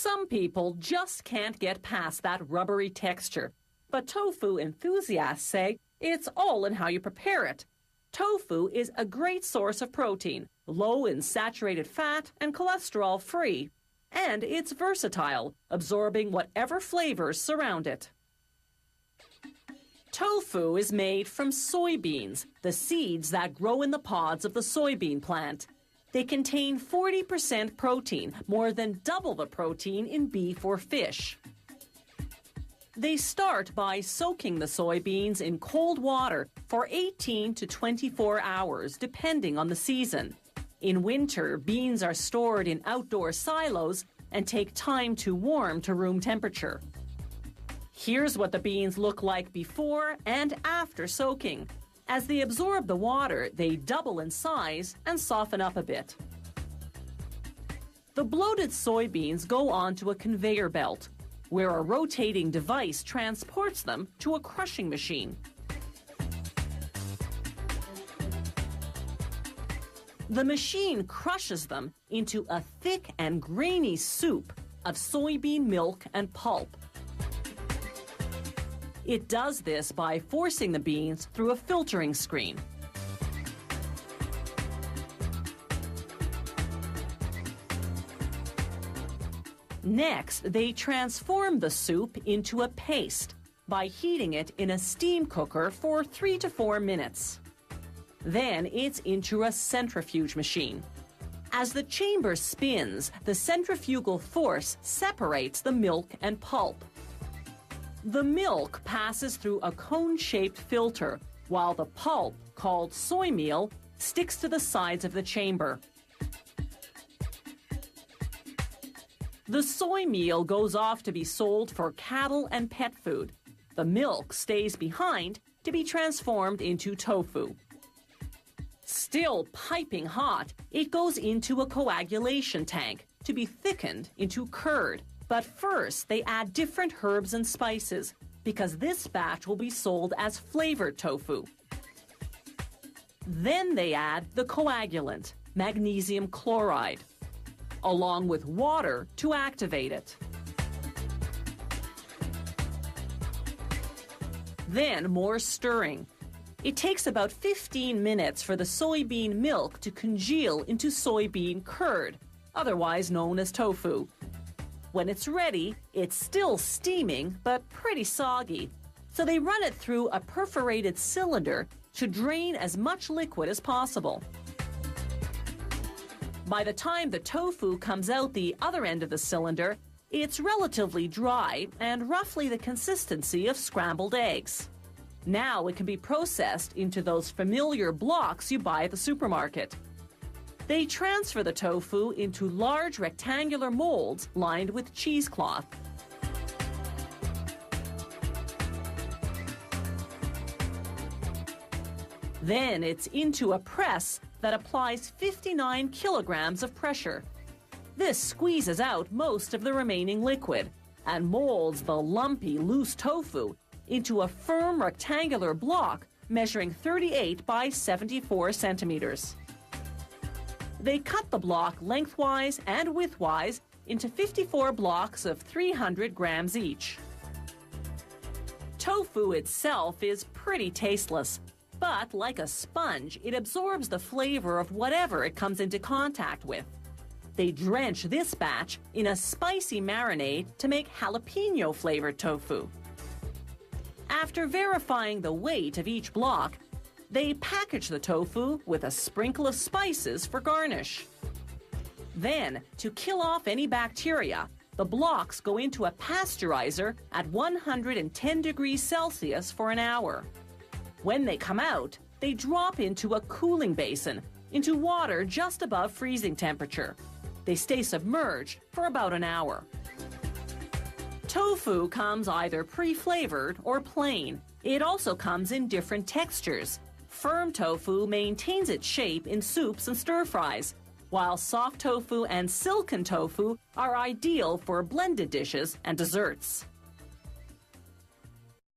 Some people just can't get past that rubbery texture, but tofu enthusiasts say it's all in how you prepare it. Tofu is a great source of protein, low in saturated fat and cholesterol-free, and it's versatile, absorbing whatever flavors surround it. Tofu is made from soybeans, the seeds that grow in the pods of the soybean plant. They contain 40% protein, more than double the protein in beef or fish. They start by soaking the soybeans in cold water for 18 to 24 hours, depending on the season. In winter, beans are stored in outdoor silos and take time to warm to room temperature. Here's what the beans look like before and after soaking. As they absorb the water, they double in size and soften up a bit. The bloated soybeans go onto a conveyor belt, where a rotating device transports them to a crushing machine. The machine crushes them into a thick and grainy soup of soybean milk and pulp. It does this by forcing the beans through a filtering screen. Next, they transform the soup into a paste by heating it in a steam cooker for 3 to 4 minutes. Then it's into a centrifuge machine. As the chamber spins, the centrifugal force separates the milk and pulp. The milk passes through a cone-shaped filter, while the pulp, called soy meal, sticks to the sides of the chamber. The soy meal goes off to be sold for cattle and pet food. The milk stays behind to be transformed into tofu. Still piping hot, it goes into a coagulation tank to be thickened into curd. But first, they add different herbs and spices, because this batch will be sold as flavored tofu. Then they add the coagulant, magnesium chloride, along with water to activate it. Then more stirring. It takes about 15 minutes for the soybean milk to congeal into soybean curd, otherwise known as tofu. When it's ready, it's still steaming, but pretty soggy. So they run it through a perforated cylinder to drain as much liquid as possible. By the time the tofu comes out the other end of the cylinder, it's relatively dry and roughly the consistency of scrambled eggs. Now it can be processed into those familiar blocks you buy at the supermarket. They transfer the tofu into large rectangular molds lined with cheesecloth. Then it's into a press that applies 59 kilograms of pressure. This squeezes out most of the remaining liquid and molds the lumpy, loose tofu into a firm rectangular block measuring 38 by 74 centimeters. They cut the block lengthwise and widthwise into 54 blocks of 300 grams each. Tofu itself is pretty tasteless, but like a sponge, it absorbs the flavor of whatever it comes into contact with. They drench this batch in a spicy marinade to make jalapeno-flavored tofu. After verifying the weight of each block, they package the tofu with a sprinkle of spices for garnish. Then, to kill off any bacteria, the blocks go into a pasteurizer at 110 degrees Celsius for an hour. When they come out, they drop into a cooling basin, into water just above freezing temperature. They stay submerged for about an hour. Tofu comes either pre-flavored or plain. It also comes in different textures. Firm tofu maintains its shape in soups and stir-fries, while soft tofu and silken tofu are ideal for blended dishes and desserts.